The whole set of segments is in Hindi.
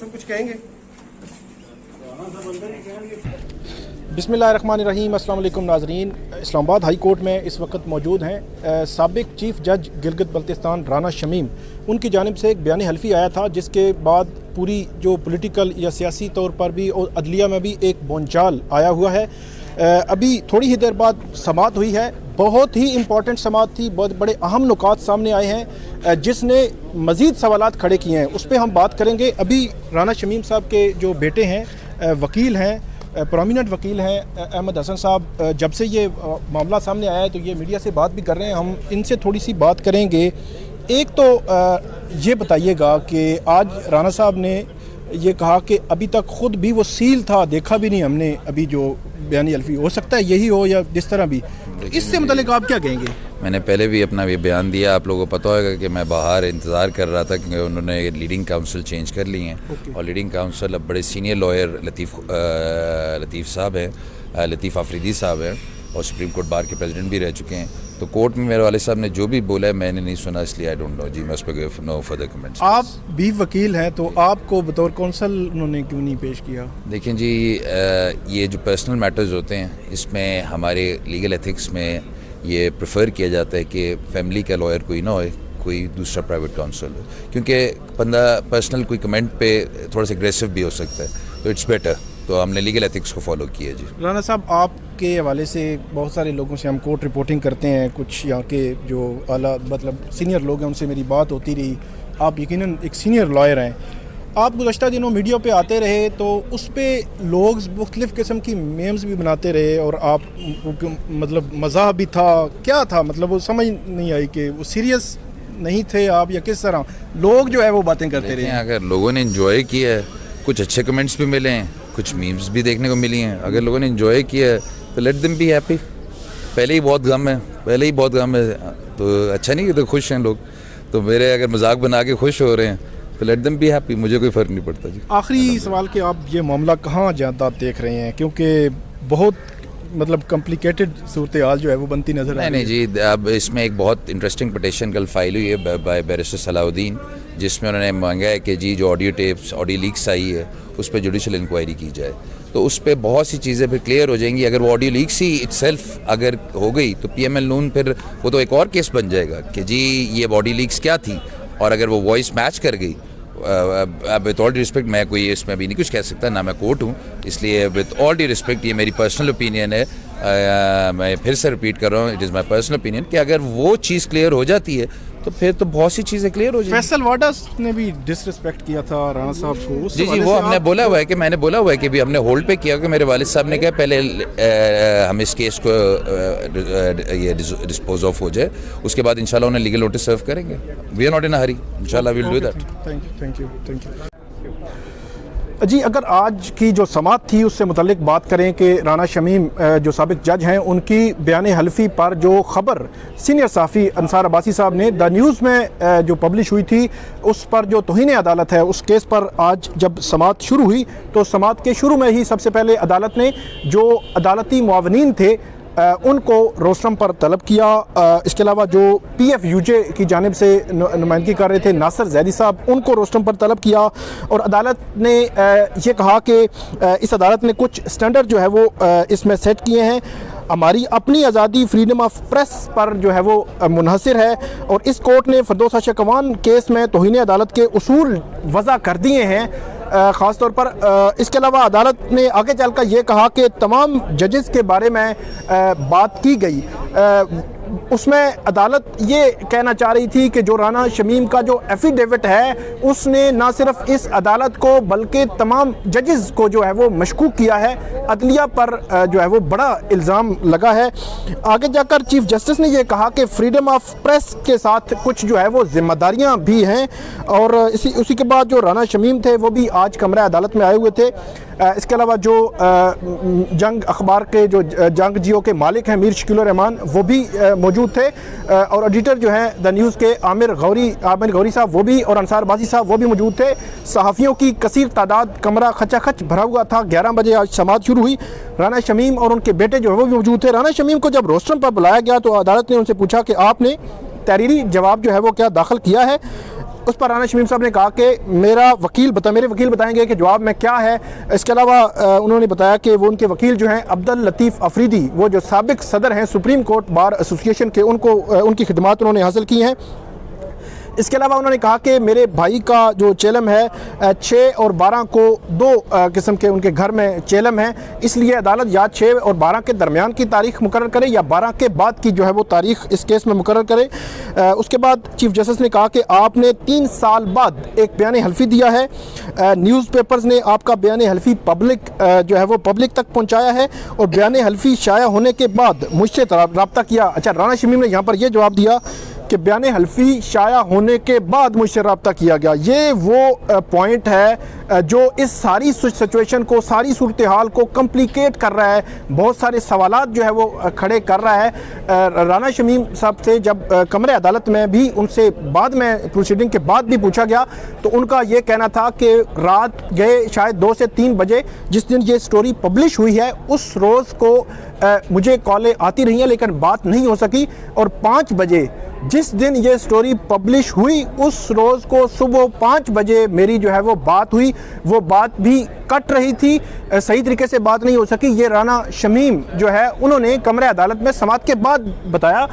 कुछ कहेंगे? बिस्मिल्लाहिर्रहमानिर्रहीम। अस्सलाम वालेकुम नाज़रीन। इस्लामाबाद हाई कोर्ट में इस वक्त मौजूद हैं साबिक चीफ जज गिलगित बल्तिस्तान राना शमीम। उनकी जानिब से एक बयान हल्फी आया था जिसके बाद पूरी जो पॉलिटिकल या सियासी तौर पर भी और अदलिया में भी एक बोलचाल आया हुआ है। अभी थोड़ी ही देर बाद समाअत हुई है, बहुत ही इम्पॉर्टेंट समाअत थी, बहुत बड़े अहम नुकात सामने आए हैं जिसने मज़ीद सवालात खड़े किए हैं, उस पर हम बात करेंगे। अभी राना शमीम साहब के जो बेटे हैं, वकील हैं, प्रोमिनेंट वकील हैं अहमद हसन साहब, जब से ये मामला सामने आया है तो ये मीडिया से बात भी कर रहे हैं। हम इनसे थोड़ी सी बात करेंगे। एक तो ये बताइएगा कि आज राना साहब ने ये कहा कि अभी तक ख़ुद भी वो सील था, देखा भी नहीं हमने अभी जो बयानी अल्फी, हो सकता है यही हो या जिस तरह भी, तो इससे मतलब आप क्या कहेंगे? मैंने पहले भी अपना ये बयान दिया, आप लोगों को पता होगा कि मैं बाहर इंतज़ार कर रहा था क्योंकि उन्होंने लीडिंग काउंसिल चेंज कर ली हैं और लीडिंग काउंसिल अब बड़े सीनियर लॉयर लतीफ़ साहब हैं, लतीफ़ आफरीदी साहब हैं और सुप्रीम कोर्ट बार के प्रेसिडेंट भी रह चुके हैं। तो कोर्ट में मेरे वाले साहब ने जो भी बोला है मैंने नहीं सुना, इसलिए आई डोंट नो जी, मैं उस पर नो फर्दर कमेंट्स। आप भी वकील हैं तो आपको बतौर कौंसल उन्होंने क्यों नहीं पेश किया? देखें जी, ये जो पर्सनल मैटर्स होते हैं इसमें हमारे लीगल एथिक्स में ये प्रेफर किया जाता है कि फैमिली का लॉयर कोई ना हो, कोई दूसरा प्राइवेट काउंसिल हो, क्योंकि बंदा पर्सनल कोई कमेंट पे थोड़ा सा एग्रेसिव भी हो सकता है, तो इट्स बेटर। तो हमने लीगल एथिक्स को फॉलो किया जी। राना साहब, आपके हवाले से बहुत सारे लोगों से हम कोर्ट रिपोर्टिंग करते हैं, कुछ यहाँ के जो आला मतलब सीनियर लोग हैं उनसे मेरी बात होती रही। आप यकीनन एक सीनियर लॉयर हैं, आप गुज़श्ता दिनों मीडिया पे आते रहे तो उस पर लोग मुख्तलिफ़ किस्म की मेम्स भी बनाते रहे और आप मतलब मज़ाक भी था, क्या था मतलब वो समझ नहीं आई कि वो सीरियस नहीं थे आप या किस तरह लोग जो है वो बातें करते रहे। अगर लोगों ने इन्जॉय किया है, कुछ अच्छे कमेंट्स भी मिले हैं, कुछ मीम्स भी देखने को मिली हैं, अगर लोगों ने इन्जॉय किया है तो लेट देम बी हैप्पी। पहले ही बहुत गम है, तो अच्छा नहीं कि तो खुश हैं लोग, तो मेरे अगर मजाक बना के खुश हो रहे हैं तो लेट देम बी हैप्पी, मुझे कोई फ़र्क नहीं पड़ता जी। आखिरी सवाल कि आप ये मामला कहाँ ज़्यादा देख रहे हैं, क्योंकि बहुत मतलब कॉम्प्लिकेटेड सूरत हाल जो है वो बनती नज़र आ रही है। नहीं जी, अब इसमें एक बहुत इंटरेस्टिंग पटिशन कल फाइल हुई है बाय बैरिस्टर सलाउद्दीन, जिसमें उन्होंने मांगा है कि जी जो ऑडियो टेप्स, ऑडियो लीक्स आई है उस पर जुडिशल इंक्वायरी की जाए, तो उस पर बहुत सी चीज़ें फिर क्लियर हो जाएंगी। अगर वो ऑडियो लीक्स ही इटसेल्फ अगर हो गई तो PML नून फिर वो तो एक और केस बन जाएगा कि जी ये ऑडियो लीक्स क्या थी, और अगर वो वॉइस मैच कर गई, विद ऑल डी रिस्पेक्ट मैं कोई इसमें अभी नहीं कुछ कह सकता, ना मैं कोर्ट हूँ, इसलिए विद ऑल डी रिस्पेक्ट ये मेरी पर्सनल ओपिनियन है, मैं फिर से रिपीट कर रहा हूँ, it is my personal opinion कि अगर वो चीज़ क्लियर हो जाती है तो फिर तो बहुत सी चीज़ें क्लियर हो जाएंगी। फैसल वाडस ने भी डिसरिस्पेक्ट किया था राना साहब को, जी वो हमने बोला हुआ है कि मैंने बोला हुआ है कि भी हमने होल्ड पे किया कि मेरे वालिद साहब ने कहा पहले हम इस केस को ये डिस्पोज ऑफ हो जाए, उसके बाद इंशाल्लाह उन्हें लीगल नोटिस सर्व करेंगे। We are not in a hurry, इंशाल्लाह we will do that. Thank you जी। अगर आज की जो समाअत थी उससे मुतल्लिक बात करें कि राना शमीम जो साबिक जज हैं उनकी बयान हल्फी पर जो ख़बर सीनियर सहाफ़ी अंसार अब्बासी साहब ने द न्यूज़ में जो पब्लिश हुई थी उस पर जो तौहीन अदालत है उस केस पर आज जब समाअत शुरू हुई तो समाअत के शुरू में ही सबसे पहले अदालत ने जो अदालती मुआवनीन थे उनको रोस्टरम पर तलब किया। इसके अलावा जो PFUJ की जानिब से नुमाइंदगी कर रहे थे नासिर जैदी साहब, उनको रोस्टरम पर तलब किया और अदालत ने ये कहा कि इस अदालत ने कुछ स्टैंडर्ड जो है वो इसमें सेट किए हैं। हमारी अपनी आज़ादी फ्रीडम ऑफ प्रेस पर जो है वो मुनहसर है और इस कोर्ट ने फिरदौस अशकवान केस में तौहीन अदालत के उसूल वज़ा कर दिए हैं ख़ास तौर पर। इसके अलावा अदालत ने आगे चलकर ये कहा कि तमाम जजेस के बारे में बात की गई, उसमें अदालत ये कहना चाह रही थी कि जो राना शमीम का जो एफिडेविट है उसने ना सिर्फ इस अदालत को बल्कि तमाम जजेस को जो है वो मशकूक किया है, अदलिया पर जो है वो बड़ा इल्ज़ाम लगा है। आगे जाकर चीफ जस्टिस ने ये कहा कि फ्रीडम ऑफ प्रेस के साथ कुछ जो है वो जिम्मेदारियां भी हैं और उसी के बाद जो राना शमीम थे वो भी आज कमरा अदालत में आए हुए थे। इसके अलावा जो जंग अखबार के जो जंग जियो के मालिक हैं मीर शकील रहमान वो भी मौजूद थे और एडिटर जो हैं द न्यूज़ के आमिर गौरी साहब वो भी और अंसार बाजी साहब वो भी मौजूद थे। सहाफ़ियों की कसीर तादाद, कमरा खचाखच भरा हुआ था। 11 बजे आज समाअत शुरू हुई। राना शमीम और उनके बेटे जो है वो भी मौजूद थे। राना शमीम को जब रोस्टरम पर बुलाया गया तो अदालत ने उनसे पूछा कि आपने तहरीरी जवाब जो है वो क्या दाखिल किया है। उस पर राना शमीम साहब ने कहा कि मेरे वकील बताएंगे कि जवाब में क्या है। इसके अलावा उन्होंने बताया कि वो उनके वकील जो हैं अब्दुल लतीफ़ अफरीदी, वो जो साबिक सदर हैं सुप्रीम कोर्ट बार एसोसिएशन के, उनकी खिदमात उन्होंने हासिल की हैं। इसके अलावा उन्होंने कहा कि मेरे भाई का जो चेलम है 6 और 12 को 2 किस्म के उनके घर में चेलम है, इसलिए अदालत या 6 और 12 के दरमियान की तारीख मुकर्रर करे या 12 के बाद की जो है वो तारीख इस केस में मुकर्रर करे। उसके बाद चीफ जस्टिस ने कहा कि आपने 3 साल बाद एक बयान हल्फी दिया है, न्यूज़पेपर्स ने आपका बयान हल्फी जो है वो पब्लिक तक पहुँचाया है और बयान हल्फी शाया होने के बाद मुझसे रब्ता किया। अच्छा, राना शमीम ने यहाँ पर यह जवाब दिया कि बयान हल्फी शाया होने के बाद मुझसे रब्ता किया गया। ये वो पॉइंट है जो इस सारी सिचुएशन को, सारी सूरत हाल को कम्प्लिकेट कर रहा है, बहुत सारे सवालात जो है वो खड़े कर रहा है। राना शमीम साहब से जब कमरे अदालत में भी उनसे बाद में प्रोसीडिंग के बाद भी पूछा गया तो उनका ये कहना था कि रात गए शायद 2 से 3 बजे जिस दिन ये स्टोरी पब्लिश हुई है उस रोज़ को मुझे कॉलें आती रही हैं लेकिन बात नहीं हो सकी, और 5 बजे जिस दिन ये स्टोरी पब्लिश हुई उस रोज़ को सुबह 5 बजे मेरी जो है वो बात हुई, वो बात भी कट रही थी, सही तरीके से बात नहीं हो सकी। ये राना शमीम जो है उन्होंने कमरे अदालत में समाअत के बाद बताया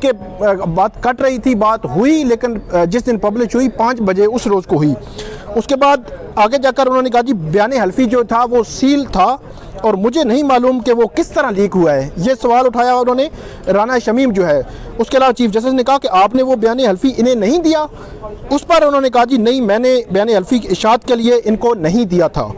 कि बात कट रही थी, बात हुई लेकिन जिस दिन पब्लिश हुई 5 बजे उस रोज़ को हुई। उसके बाद आगे जाकर उन्होंने कहा जी बयान हल्फी जो था वो सील था और मुझे नहीं मालूम कि वो किस तरह लीक हुआ है, ये सवाल उठाया उन्होंने राना शमीम जो है। उसके अलावा चीफ जस्टिस ने कहा कि आपने वो बयान हल्फी इन्हें नहीं दिया। उस पर उन्होंने कहा जी नहीं, मैंने बयान हल्फी की इशाअत के लिए इनको नहीं दिया था।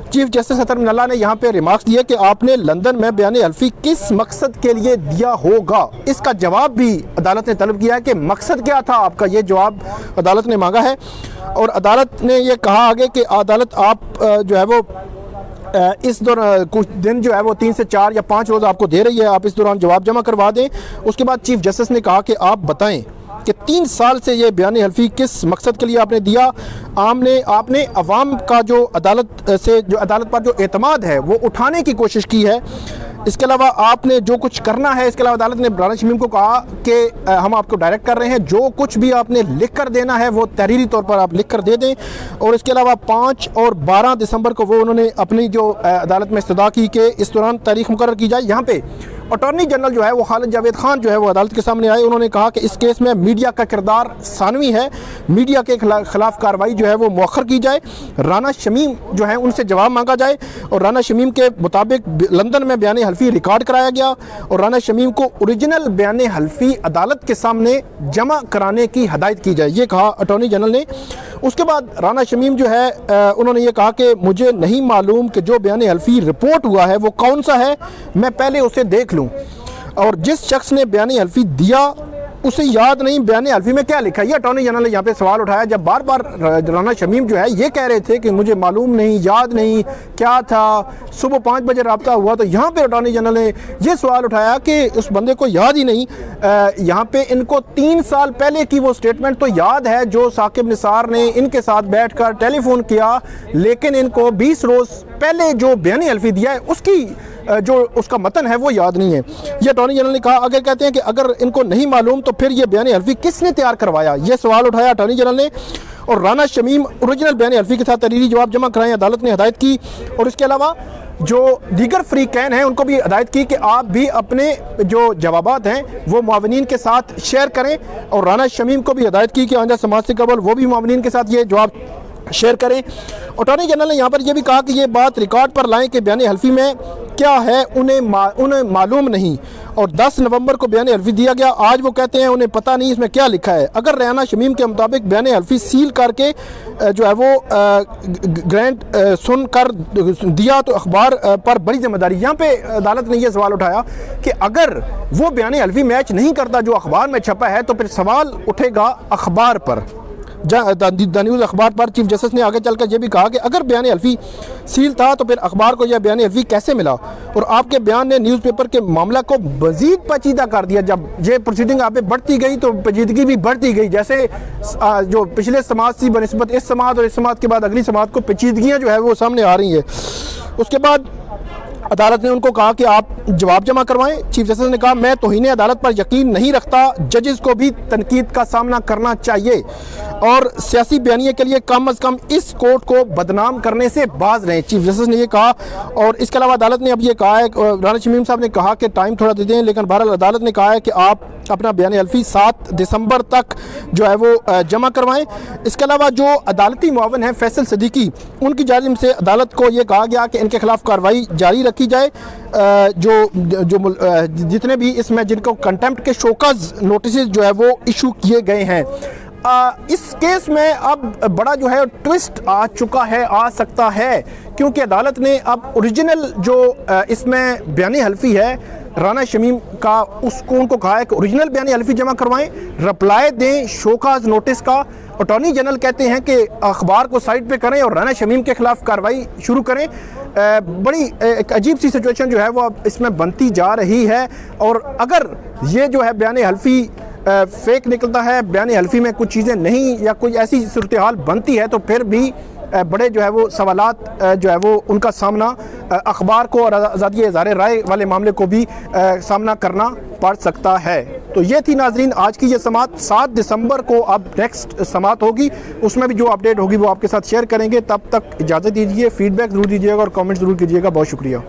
चीफ जस्टिस अतर मिनल्ला ने यहाँ पे रिमार्क्स दिए कि आपने लंदन में बयान हल्फी किस मकसद के लिए दिया होगा, इसका जवाब भी अदालत ने तलब किया है कि मकसद क्या था आपका, ये जवाब अदालत ने मांगा है। और अदालत ने यह कहा आगे कि अदालत आप जो है वो इस दौरान कुछ दिन जो है वो 3 से 4 या 5 रोज़ आपको दे रही है, आप इस दौरान जवाब जमा करवा दें। उसके बाद चीफ जस्टिस ने कहा कि आप बताएं कि 3 साल से ये बयान हल्फी किस मकसद के लिए आपने दिया। आपने अवाम का जो अदालत पर जो एतमाद है वो उठाने की कोशिश की है। इसके अलावा आपने जो कुछ करना है, इसके अलावा अदालत ने राना शमीम को कहा कि हम आपको डायरेक्ट कर रहे हैं, जो कुछ भी आपने लिख कर देना है वो तहरीरी तौर पर आप लिख कर दे दें। और इसके अलावा 5 और 12 दिसंबर को वो उन्होंने अपनी जो अदालत में इस्तदा की कि इस दौरान तारीख मुकर्रर की जाए। यहाँ पे अटॉर्नी जनरल जो है वो खालिद जावेद खान जो है वो अदालत के सामने आए। उन्होंने कहा कि इस केस में मीडिया का किरदार सानवी है, मीडिया के खिलाफ कार्रवाई जो है वो मौखर की जाए, राना शमीम जो है उनसे जवाब मांगा जाए। और राना शमीम के मुताबिक लंदन में बयान हल्फी रिकॉर्ड कराया गया और राना शमीम को ओरिजिनल बयान हल्फी अदालत के सामने जमा कराने की हदायत की जाए, ये कहा अटॉर्नी जनरल ने। उसके बाद राना शमीम जो है उन्होंने ये कहा कि मुझे नहीं मालूम कि जो बयान हल्फी रिपोर्ट हुआ है वो कौन सा है, मैं पहले उसे देख लूँ। और जिस शख्स ने बयान हल्फी दिया उसे याद नहीं बयान हल्फी में क्या लिखा है। ये अटॉर्नी जनरल ने यहाँ पे सवाल उठाया जब बार बार राना शमीम जो है ये कह रहे थे कि मुझे मालूम नहीं, याद नहीं क्या था, सुबह 5 बजे रब्ता हुआ। तो यहाँ पे अटॉर्नी जनरल ने ये सवाल उठाया कि उस बंदे को याद ही नहीं। यहाँ पे इनको 3 साल पहले की वो स्टेटमेंट तो याद है जो साकिब निसार ने इनके साथ बैठ कर टेलीफोन किया, लेकिन इनको 20 रोज़ पहले जो बयान हल्फी दिया है उसकी जो उसका मतन है वो याद नहीं है। ये अटॉर्नी जनरल ने कहा। अगर कहते हैं कि अगर इनको नहीं मालूम तो फिर ये बयान हल्फी किसने तैयार करवाया, ये सवाल उठाया अटॉर्नी जनरल ने। और राना शमीम ओरिजिनल बयान हल्फी के साथ तहरीरी जवाब जमा कराएं, अदालत ने हदायत की। और इसके अलावा जो दीगर फ्रीकैन हैं उनको भी हदायत की कि आप भी अपने जो जवाबात हैं वो मुआवनीन के साथ शेयर करें। और राना शमीम को भी हदायत की कि आंजा समाज से कबल वो भी मुआवनीन के साथ ये जवाब शेयर करें। अटॉर्नी जनरल ने यहाँ पर यह भी कहा कि ये बात रिकॉर्ड पर लाएं कि बयान हल्फी में क्या है उन्हें मालूम नहीं। और 10 नवंबर को बयान हल्फी दिया गया, आज वो कहते हैं उन्हें पता नहीं इसमें क्या लिखा है। अगर राना शमीम के मुताबिक बयान हल्फी सील करके जो है वो ग्रांट सुन कर दिया तो अखबार पर बड़ी जिम्मेदारी। यहाँ पे अदालत ने यह सवाल उठाया कि अगर वो बयान हल्फी मैच नहीं करता जो अखबार में छपा है तो फिर सवाल उठेगा अखबार पर, द न्यूज़ अखबार पर। चीफ जस्टिस ने आगे चलकर यह भी कहा कि अगर बयान हल्फी सील था तो फिर अखबार को यह बयान हल्फी कैसे मिला। और आपके बयान ने न्यूज़पेपर के मामला को मज़ीद पेचीदा कर दिया। जब ये प्रोसीडिंग आप बढ़ती गई तो पेचीदगी भी बढ़ती गई, जैसे जो पिछले समाज से बनिस्बत इस समाज और इस समाज के बाद अगली समाज को पेचीदगियाँ जो है वो सामने आ रही है। उसके बाद अदालत ने उनको कहा कि आप जवाब जमा करवाएं। चीफ जस्टिस ने कहा मैं तौहीन अदालत पर यकीन नहीं रखता, जजेस को भी तनकीद का सामना करना चाहिए और सियासी बयानिए के लिए कम अज़ कम इस कोर्ट को बदनाम करने से बाज रहें। चीफ जस्टिस ने ये कहा। और इसके अलावा अदालत ने अब ये कहा है, राना शमीम साहब ने कहा कि टाइम थोड़ा दे दें, लेकिन बहरहाल अदालत ने कहा है कि आप अपना बयान हल्फी 7 दिसंबर तक जो है वो जमा करवाएं। इसके अलावा जो अदालती मुआवन हैं फैसल सिद्दीकी, उनकी जानिब से अदालत को ये कहा गया कि इनके खिलाफ कार्रवाई जारी रखी जाए। जितने भी इसमें जिनको कंटेम्प्ट के शोकज नोटिस जो है वो इशू किए गए हैं, इस केस में अब बड़ा जो है ट्विस्ट आ चुका है, आ सकता है, क्योंकि अदालत ने अब ओरिजिनल जो इसमें बयानी हल्फी है राना शमीम का, उसको उनको कहा है कि ओरिजिनल बयानी हल्फी जमा करवाएं, रिप्लाई दें शोकाज नोटिस का। अटॉर्नी जनरल कहते हैं कि अखबार को साइड पे करें और राना शमीम के खिलाफ कार्रवाई शुरू करें। बड़ी एक अजीब सी सिचुएशन जो है वो अब इसमें बनती जा रही है। और अगर ये जो है बयानी हल्फी फेक निकलता है, बयानी हल्फी में कुछ चीज़ें नहीं या कोई ऐसी सूरत हाल बनती है, तो फिर भी बड़े जो है वो सवालात जो है वो उनका सामना अखबार को और आज़ादी इज़हार राय वाले मामले को भी सामना करना पड़ सकता है। तो ये थी नाजरीन आज की ये समात। 7 दिसंबर को अब नेक्स्ट समात होगी, उसमें भी जो अपडेट होगी वो आपके साथ शेयर करेंगे। तब तक इजाज़त दीजिए, फीडबैक ज़रूर दीजिएगा और कमेंट ज़रूर कीजिएगा। बहुत शुक्रिया।